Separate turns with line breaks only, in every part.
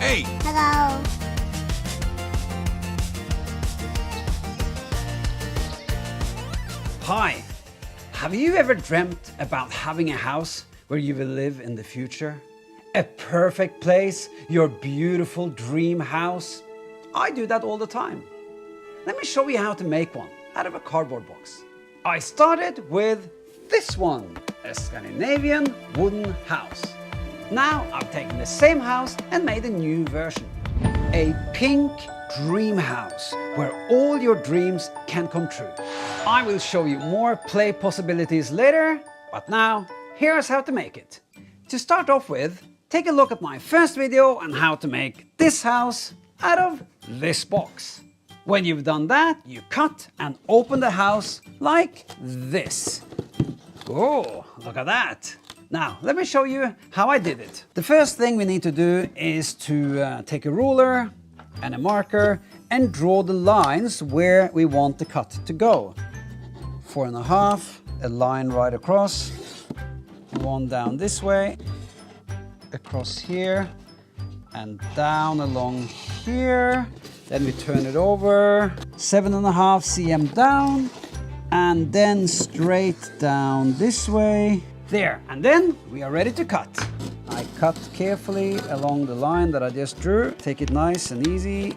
Hey!
Hello.
Hi! Have you ever dreamt about having a house where you will live in the future? A perfect place, your beautiful dream house? I do that all the time. Let me show you how to make one out of a cardboard box. I started with this one, a Scandinavian wooden house. Now I've taken the same house and made a new version. A pink dream house where all your dreams can come true. I will show you more play possibilities later, but now here's how to make it. To start off with, take a look at my first video on how to make this house out of this box. When you've done that, you cut and open the house like this. Oh, look at that! Now, let me show you how I did it. The first thing we need to do is to take a ruler and a marker and draw the lines where we want the cut to go. 4.5, a line right across, one down this way, across here, and down along here. Then we turn it over, 7.5 cm down, and then straight down this way. There, and then we are ready to cut. I cut carefully along the line that I just drew. Take it nice and easy.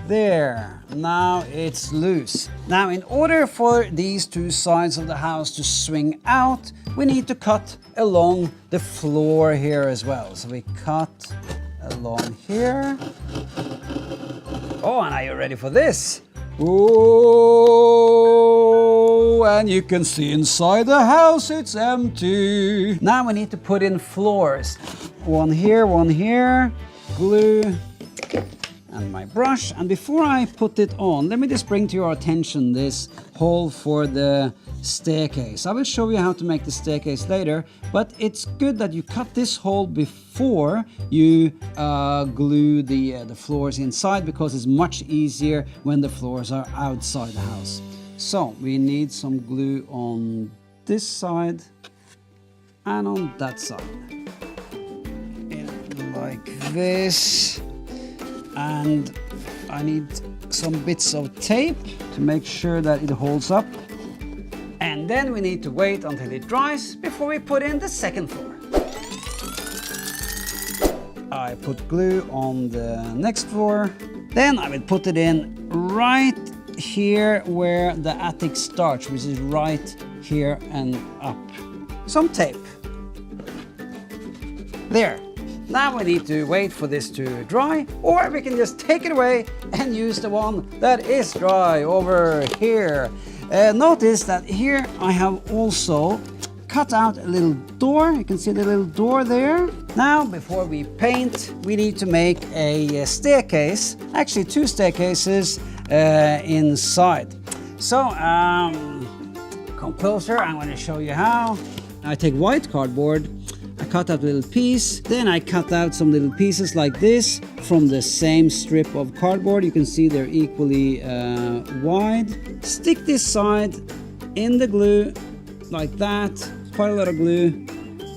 There, now it's loose. Now, in order for these two sides of the house to swing out, we need to cut along the floor here as well. So we cut along here. Oh, and are you ready for this? Oh, and you can see inside the house it's empty. Now we need to put in floors. One here, glue, and my brush. And before I put it on, let me just bring to your attention this hole for the staircase. I will show you how to make the staircase later, but it's good that you cut this hole before you glue the floors inside, because it's much easier when the floors are outside the house. So we need some glue on this side and on that side. Like this. And I need some bits of tape to make sure that it holds up. And then we need to wait until it dries before we put in the second floor. I put glue on the next floor. Then I will put it in right here where the attic starts, which is right here and up. Some tape. There. Now we need to wait for this to dry, or we can just take it away and use the one that is dry over here. Notice that here I have also cut out a little door. You can see the little door there. Now, before we paint, we need to make a staircase, actually two staircases inside. So, come closer, I'm going to show you how. I take white cardboard. I cut out a little piece, then I cut out some little pieces like this from the same strip of cardboard. You can see they're equally wide. Stick this side in the glue like that, quite a lot of glue,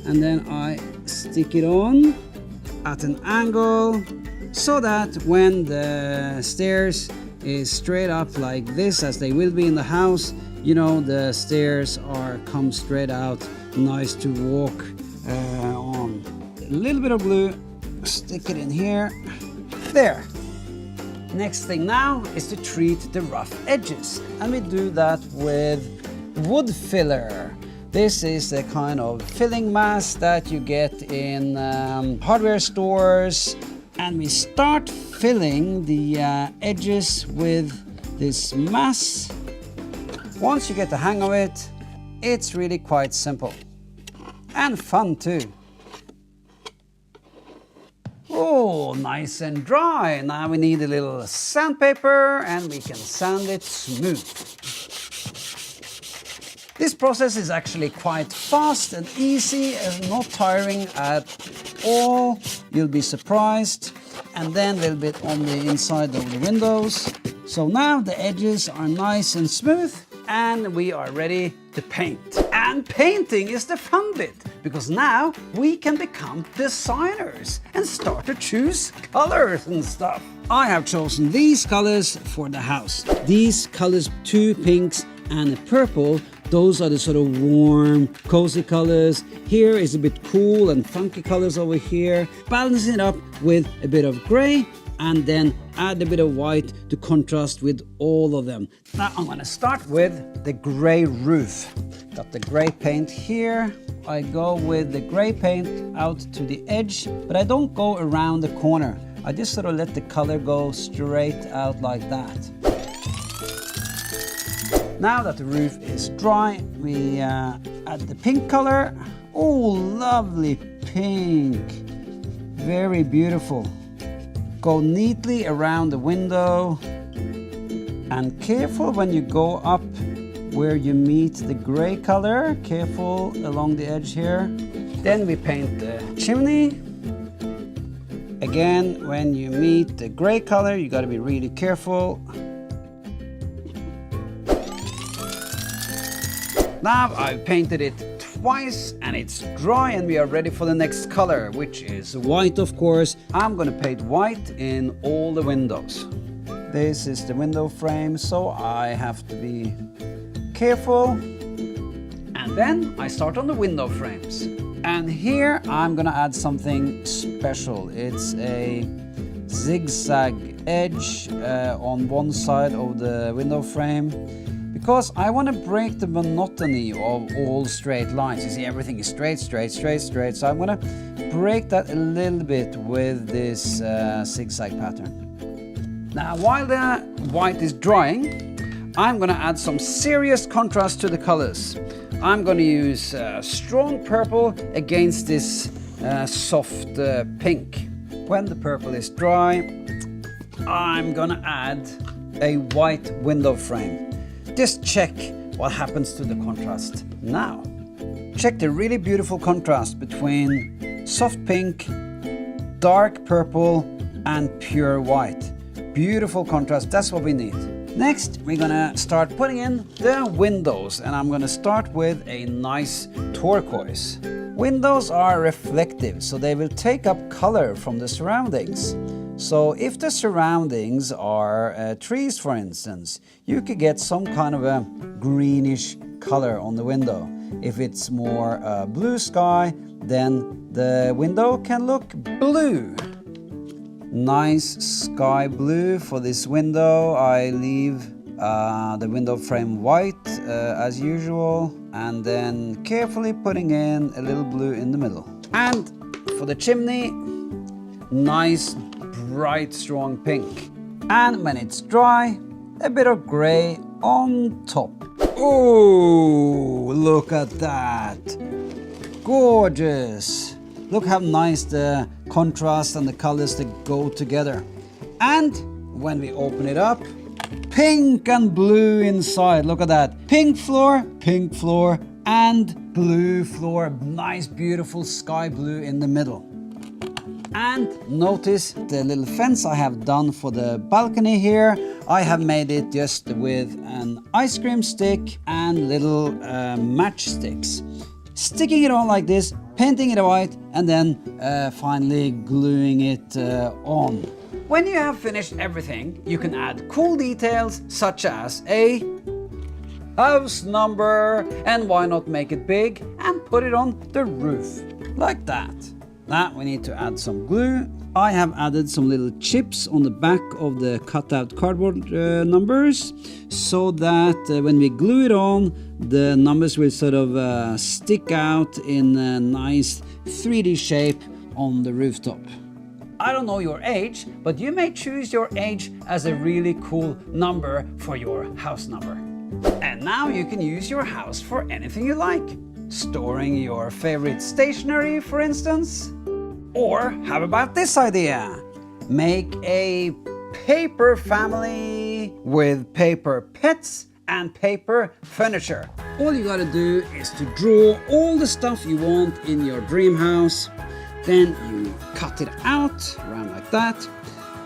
and then I stick it on at an angle so that when the stairs is straight up like this, as they will be in the house, you know, the stairs come straight out, nice to walk on. A little bit of glue, stick it in here. There. Next thing now is to treat the rough edges, and we do that with wood filler. This is the kind of filling mass that you get in hardware stores, and we start filling the edges with this mass. Once you get the hang of it, it's really quite simple. And fun too. Oh, all nice and dry. Now we need a little sandpaper and we can sand it smooth. This process is actually quite fast and easy and not tiring at all. You'll be surprised. And then a little bit on the inside of the windows. So now the edges are nice and smooth and we are ready to paint. And painting is the fun bit, because now we can become designers and start to choose colors and stuff. I have chosen these colors for the house. These colors, 2 pinks and a purple, those are the sort of warm, cozy colors. Here is a bit cool and funky colors over here. Balancing it up with a bit of gray and then add a bit of white to contrast with all of them. Now I'm gonna start with the gray roof. Got the gray paint here. I go with the gray paint out to the edge, but I don't go around the corner. I just sort of let the color go straight out like that. Now that the roof is dry, we add the pink color. Oh, lovely pink. Very beautiful. Go neatly around the window. And careful when you go up where you meet the gray color. Careful along the edge here. Then we paint the chimney. Again, when you meet the gray color, you got to be really careful. Now I've painted it twice and it's dry and we are ready for the next color, which is white, of course. I'm gonna paint white in all the windows. This is the window frame, so I have to be careful. And then I start on the window frames. And here I'm gonna add something special. It's a zigzag edge on one side of the window frame, because I want to break the monotony of all straight lines. You see, everything is straight, straight, straight, straight. So I'm going to break that a little bit with this zigzag pattern. Now, while the white is drying, I'm going to add some serious contrast to the colors. I'm going to use strong purple against this soft pink. When the purple is dry, I'm going to add a white window frame. Just check what happens to the contrast now. Check the really beautiful contrast between soft pink, dark purple, and pure white. Beautiful contrast, that's what we need. Next, we're gonna start putting in the windows, and I'm gonna start with a nice turquoise. Windows are reflective, so they will take up color from the surroundings. So if the surroundings are trees, for instance, you could get some kind of a greenish color on the window. If it's more blue sky, then the window can look blue. Nice sky blue for this window. I leave the window frame white as usual, and then carefully putting in a little blue in the middle. And for the chimney, nice bright strong pink. And when it's dry, a bit of gray on top. Oh, look at that. Gorgeous. Look how nice the contrast and the colors that go together. And when we open it up, pink and blue inside. Look at that. Pink floor, and blue floor. Nice, beautiful sky blue in the middle. And notice the little fence I have done for the balcony here. I have made it just with an ice cream stick and little matchsticks. Sticking it on like this, painting it white, and then finally gluing it on. When you have finished everything, you can add cool details such as a house number, and why not make it big and put it on the roof, like that. Now we need to add some glue. I have added some little chips on the back of the cutout cardboard numbers, so that when we glue it on, the numbers will sort of stick out in a nice 3D shape on the rooftop. I don't know your age, but you may choose your age as a really cool number for your house number. And now you can use your house for anything you like. Storing your favorite stationery, for instance. Or how about this idea? make a paper family with paper pets and paper furniture. All you gotta do is to draw all the stuff you want in your dream house. Then you cut it out around like that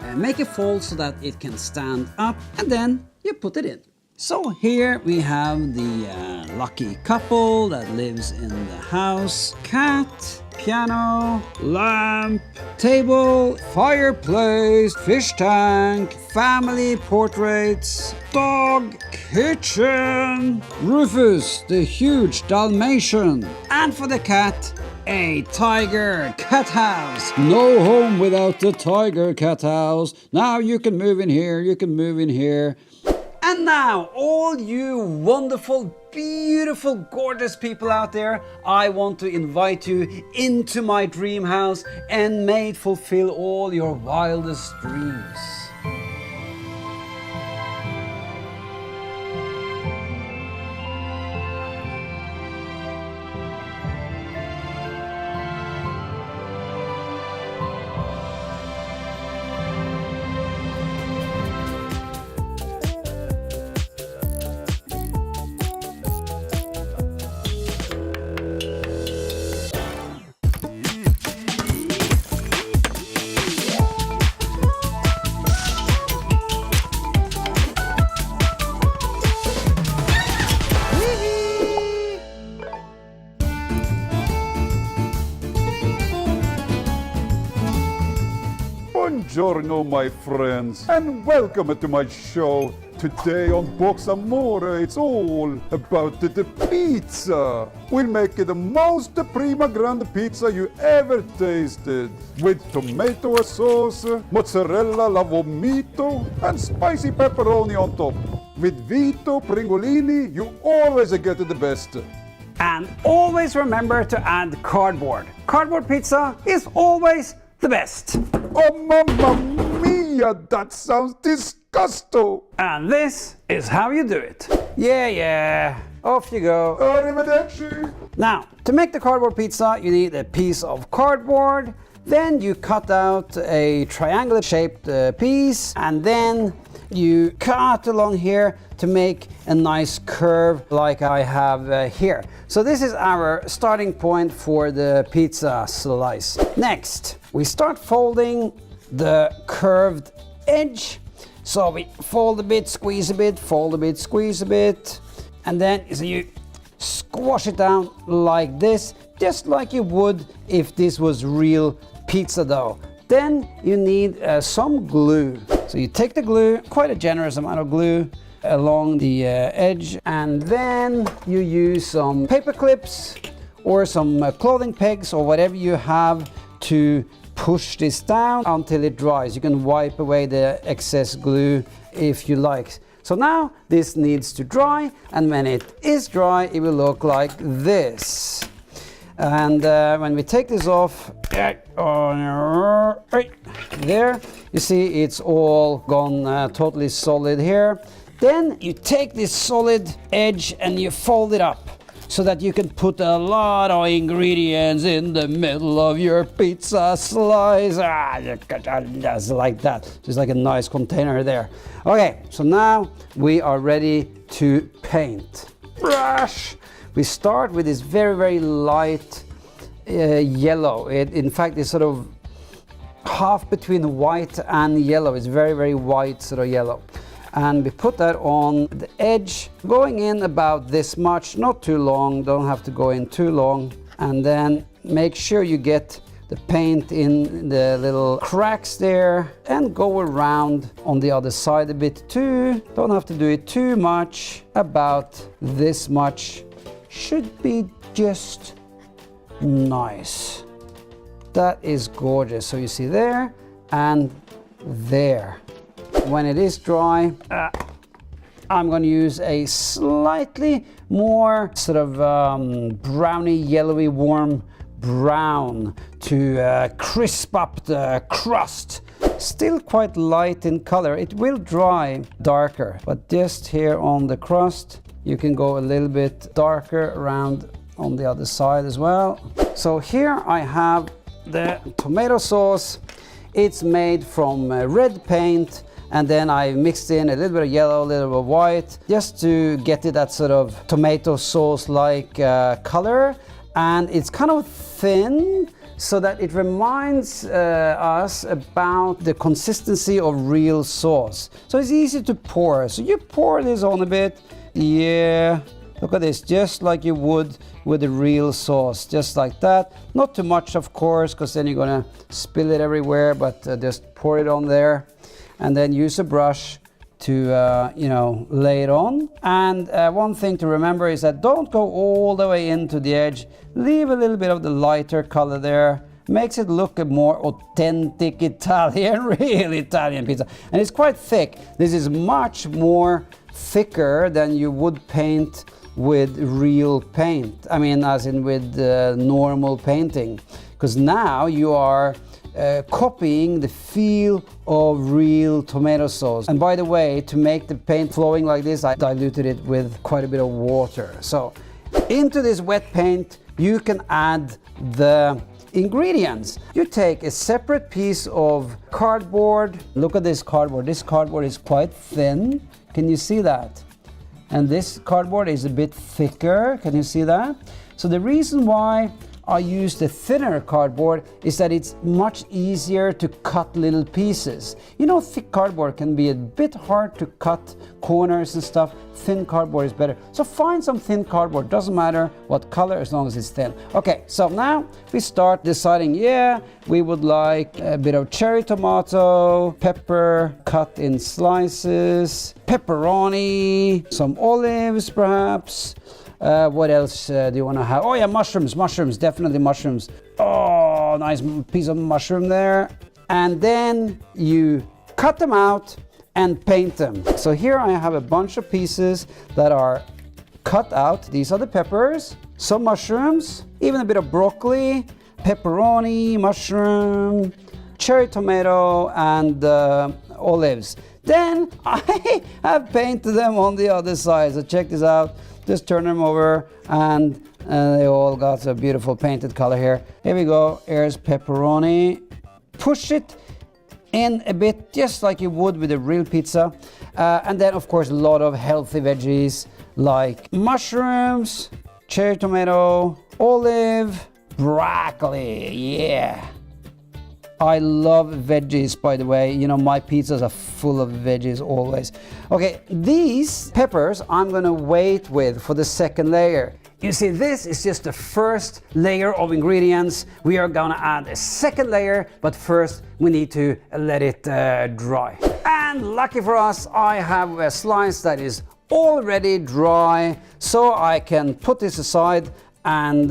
and make a fold so that it can stand up, and then you put it in. So here we have the lucky couple that lives in the house. Cat, piano, lamp, table, fireplace, fish tank, family portraits, dog, kitchen, Rufus, the huge Dalmatian, and for the cat, a tiger cat house. No home without the tiger cat house. Now you can move in here, you can move in here. And now, all you wonderful, beautiful, gorgeous people out there, I want to invite you into my dream house and may it fulfill all your wildest dreams.
Buongiorno, my friends, and welcome to my show. Today on Box Amore, it's all about the pizza. We'll make the most Prima Grande pizza you ever tasted, with tomato sauce, mozzarella alla vomito, and spicy pepperoni on top. With Vito Pringolini, you always get the best.
And always remember to add cardboard. Cardboard pizza is always the best.
Oh, mamma mia, that sounds disgusting.
And this is how you do it. Yeah, off you go.
Arrivederci.
Now, to make the cardboard pizza, you need a piece of cardboard. Then you cut out a triangular shaped piece, and then you cut along here to make a nice curve like I have here. So this is our starting point for the pizza slice. Next, we start folding the curved edge. So we fold a bit, squeeze a bit, fold a bit, squeeze a bit, and then so you squash it down like this, just like you would if this was real pizza dough. Then you need some glue. So you take the glue, quite a generous amount of glue along the edge, and then you use some paper clips or some clothing pegs or whatever you have to push this down until it dries. You can wipe away the excess glue if you like. So now this needs to dry, and when it is dry, it will look like this. And when we take this off, there, you see it's all gone totally solid here. Then you take this solid edge and you fold it up so that you can put a lot of ingredients in the middle of your pizza slice. Just like that. Just like a nice container there. Okay, so now we are ready to paint. Brush. We start with this very, very light yellow. It, in fact, is sort of half between white and yellow. It's very, very white sort of yellow. And we put that on the edge, going in about this much, not too long, don't have to go in too long. And then make sure you get the paint in the little cracks there, and go around on the other side a bit too. Don't have to do it too much, about this much. Should be just nice. That is gorgeous. So you see there and there. When it is dry, I'm going to use a slightly more sort of browny, yellowy, warm brown to crisp up the crust. Still quite light in color. It will dry darker, but just here on the crust, you can go a little bit darker around on the other side as well. So here I have the tomato sauce. It's made from red paint, and then I mixed in a little bit of yellow, a little bit of white, just to get it that sort of tomato sauce-like color. And it's kind of thin, so that it reminds us about the consistency of real sauce. So it's easy to pour. So you pour this on a bit. Yeah, look at this, just like you would with the real sauce, just like that. Not too much, of course, because then you're gonna spill it everywhere, but just pour it on there. And then use a brush to lay it on. And one thing to remember is that don't go all the way into the edge. Leave a little bit of the lighter color there. Makes it look a more authentic Italian, real Italian pizza. And it's quite thick. This is much more thicker than you would paint with real paint. I mean, as in with normal painting. Because now you are copying the feel of real tomato sauce. And by the way, to make the paint flowing like this, I diluted it with quite a bit of water. So into this wet paint, you can add the ingredients. You take a separate piece of cardboard. Look at this cardboard. This cardboard is quite thin. Can you see that? And this cardboard is a bit thicker. Can you see that? So the reason why I use the thinner cardboard is that it's much easier to cut little pieces. You know, thick cardboard can be a bit hard to cut corners and stuff. Thin cardboard is better. So find some thin cardboard, doesn't matter what color as long as it's thin. Okay, so now we start deciding, yeah, we would like a bit of cherry tomato, pepper cut in slices, pepperoni, some olives perhaps. What else do you want to have? Oh yeah, mushrooms, definitely mushrooms. Oh, nice piece of mushroom there. And then you cut them out and paint them. So here I have a bunch of pieces that are cut out. These are the peppers, some mushrooms, even a bit of broccoli, pepperoni, mushroom, cherry tomato, and olives. Then I have painted them on the other side. So check this out. Just turn them over, and they all got a beautiful painted color here. Here we go. Here's pepperoni. Push it in a bit, just like you would with a real pizza. And then, of course, a lot of healthy veggies like mushrooms, cherry tomato, olive, broccoli. Yeah. I love veggies, by the way. You know, my pizzas are full of veggies always. Okay, these peppers I'm gonna wait with for the second layer. You see, this is just the first layer of ingredients. We are gonna add a second layer, but first we need to let it dry. And lucky for us, I have a slice that is already dry, so I can put this aside and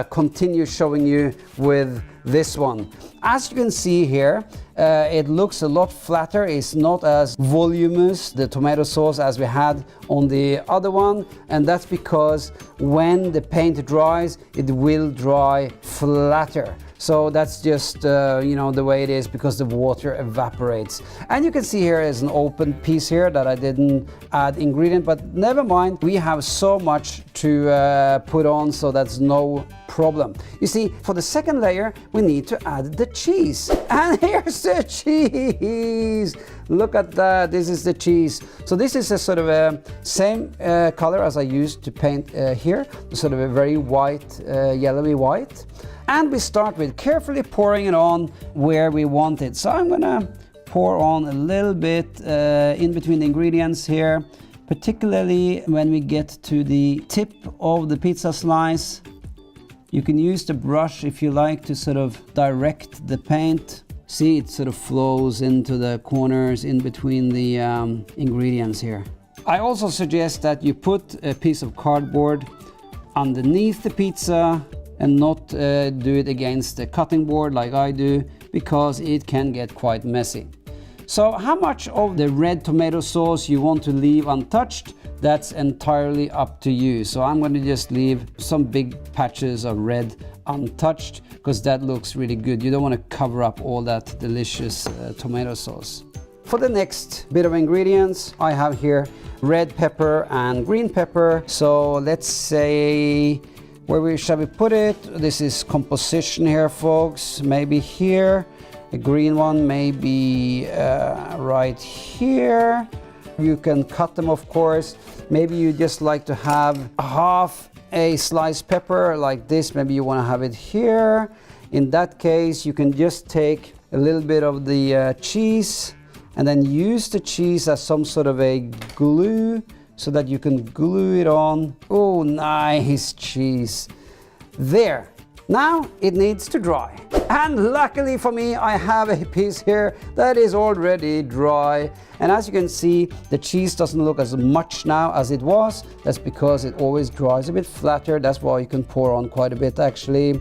continue showing you with this one. As you can see here, it looks a lot flatter. It's not as voluminous, the tomato sauce, as we had on the other one, and that's because when the paint dries, it will dry flatter. So that's just the way it is, because the water evaporates. And you can see here is an open piece here that I didn't add ingredient, but never mind, we have so much to put on, so that's no problem. You see, for the second layer we need to add the cheese, and here's the cheese. Look at that, this is the cheese. So this is a sort of a same color as I used to paint here, sort of a very white, yellowy white. And we start with carefully pouring it on where we want it. So I'm gonna pour on a little bit in between the ingredients here, particularly when we get to the tip of the pizza slice. You can use the brush if you like to sort of direct the paint. See, it sort of flows into the corners in between the ingredients here. I also suggest that you put a piece of cardboard underneath the pizza and not do it against the cutting board like I do, because it can get quite messy. So how much of the red tomato sauce you want to leave untouched, that's entirely up to you. So I'm going to just leave some big patches of red untouched, because that looks really good. You don't want to cover up all that delicious tomato sauce. For the next bit of ingredients, I have here red pepper and green pepper. So let's say, shall we put it? This is composition here, folks. Maybe here. A green one maybe right here. You can cut them, of course. Maybe you just like to have half a sliced pepper like this. Maybe you want to have it here. In that case, you can just take a little bit of the cheese and then use the cheese as some sort of a glue so that you can glue it on. Oh, nice cheese. There. Now it needs to dry. And luckily for me, I have a piece here that is already dry. And as you can see, the cheese doesn't look as much now as it was. That's because it always dries a bit flatter. That's why you can pour on quite a bit actually.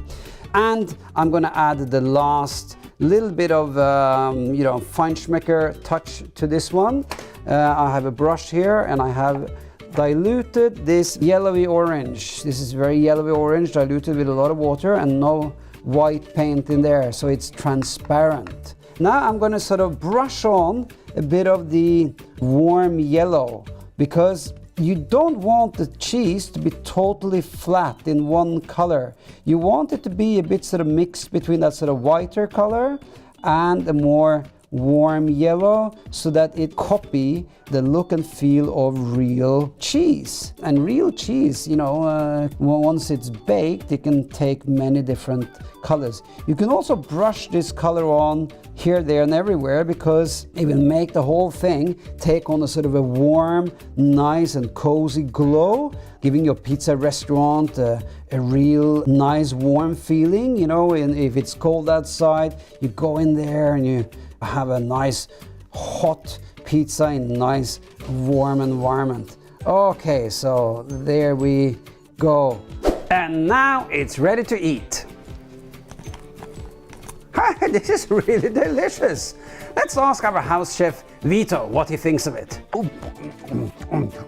And I'm gonna add the last little bit of Feinschmecker touch to this one. I have a brush here and I have diluted this yellowy orange. This is very yellowy orange, diluted with a lot of water and no white paint in there, so it's transparent. Now I'm going to sort of brush on a bit of the warm yellow because you don't want the cheese to be totally flat in one color. You want it to be a bit sort of mixed between that sort of whiter color and a more warm yellow so that it copy the look and feel of real cheese. And real cheese, once it's baked, it can take many different colors. You can also brush this color on here, there and everywhere because it will make the whole thing take on a sort of a warm, nice and cozy glow, giving your pizza restaurant a real nice warm feeling. And if it's cold outside, you go in there and you have a nice hot pizza in a nice warm environment. Okay, so there we go. And now it's ready to eat. This is really delicious. Let's ask our house chef Vito what he thinks of it.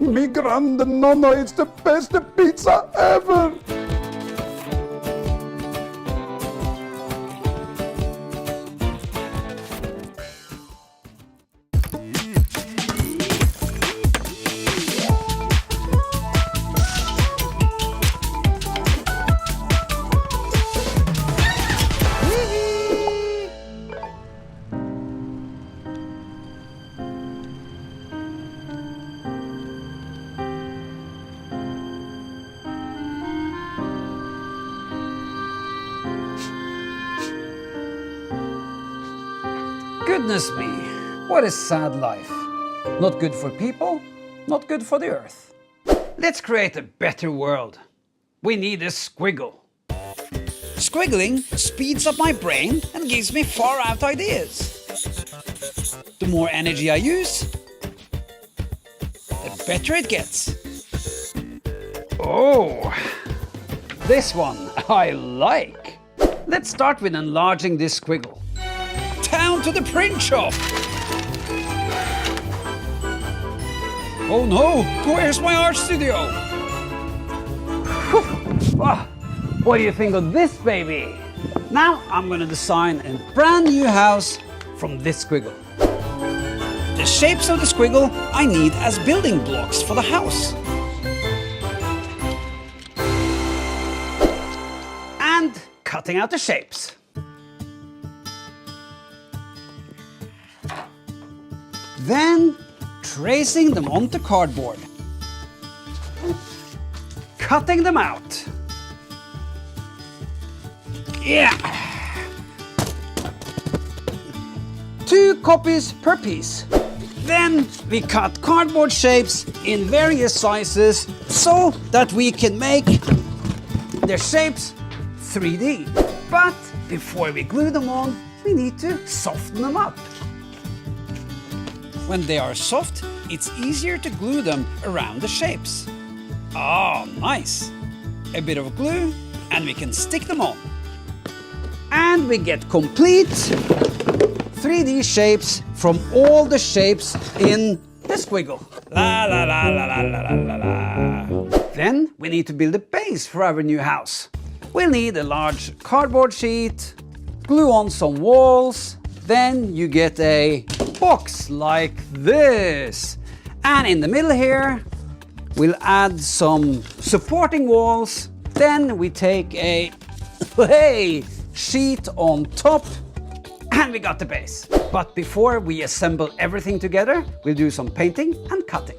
Mi grande nonna, it's the best pizza ever!
Goodness me, what a sad life. Not good for people, not good for the earth. Let's create a better world. We need a squiggle. Squiggling speeds up my brain and gives me far out ideas. The more energy I use, the better it gets. Oh, this one I like. Let's start with enlarging this squiggle. Down to the print shop! Oh no, where's my art studio? What do you think of this baby? Now I'm gonna design a brand new house from this squiggle. The shapes of the squiggle I need as building blocks for the house. And cutting out the shapes. Then tracing them onto cardboard. Cutting them out. Yeah! 2 copies per piece. Then we cut cardboard shapes in various sizes so that we can make their shapes 3D. But before we glue them on, we need to soften them up. When they are soft, it's easier to glue them around the shapes. Oh, nice! A bit of glue and we can stick them on. And we get complete 3D shapes from all the shapes in the squiggle. La la la la la la la la. Then we need to build a base for our new house. We'll need a large cardboard sheet, glue on some walls, then you get a box like this. And in the middle here, we'll add some supporting walls. Then we take a sheet on top And we got the base. But before we assemble everything together, we'll do some painting and cutting.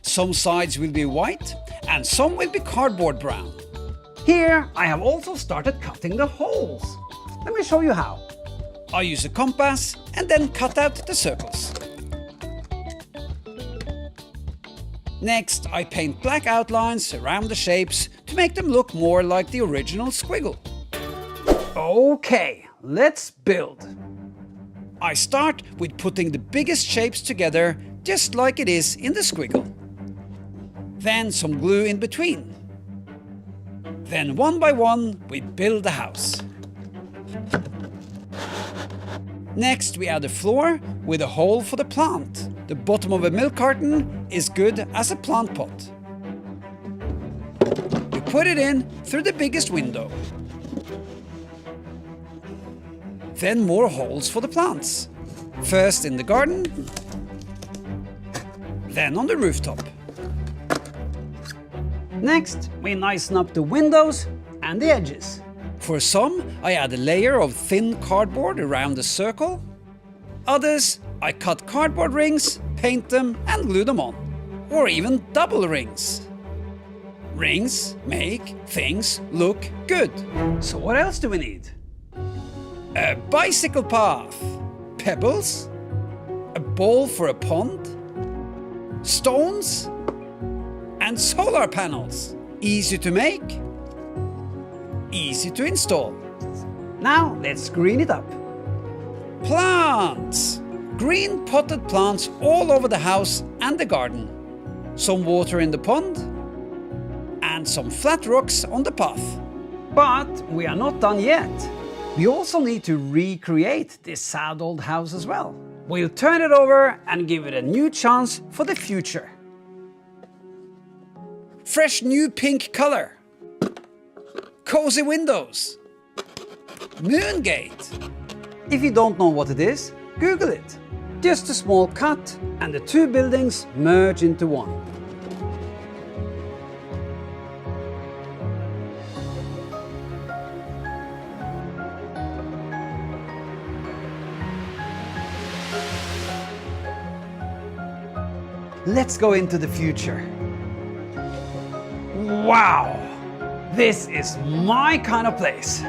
Some sides will be white and some will be cardboard brown. Here I have also started cutting the holes. Let me show you how. I use a compass and then cut out the circles. Next, I paint black outlines around the shapes to make them look more like the original squiggle. Okay, let's build. I start with putting the biggest shapes together just like it is in the squiggle. Then some glue in between. Then one by one we build the house. Next we add a floor with a hole for the plant. The bottom of a milk carton is good as a plant pot. We put it in through the biggest window. Then more holes for the plants. First in the garden, then on the rooftop. Next, we nicen up the windows and the edges. For some, I add a layer of thin cardboard around the circle. Others, I cut cardboard rings, paint them and glue them on. Or even double rings. Rings make things look good. So what else do we need? A bicycle path, pebbles, a bowl for a pond, stones, and solar panels. Easy to make, easy to install. Now let's green it up. Plants! Green potted plants all over the house and the garden. Some water in the pond and some flat rocks on the path. But we are not done yet. We also need to recreate this sad old house as well. We'll turn it over and give it a new chance for the future. Fresh new pink color. Cozy windows. Moongate. If you don't know what it is, Google it. Just a small cut and the two buildings merge into one. Let's go into the future. Wow! This is my kind of place.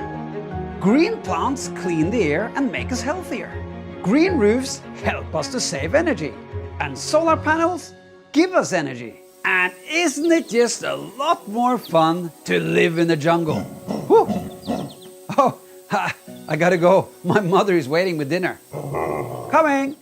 Green plants clean the air and make us healthier. Green roofs help us to save energy. And solar panels give us energy. And isn't it just a lot more fun to live in the jungle? Whew. Oh, I gotta go. My mother is waiting with dinner. Coming!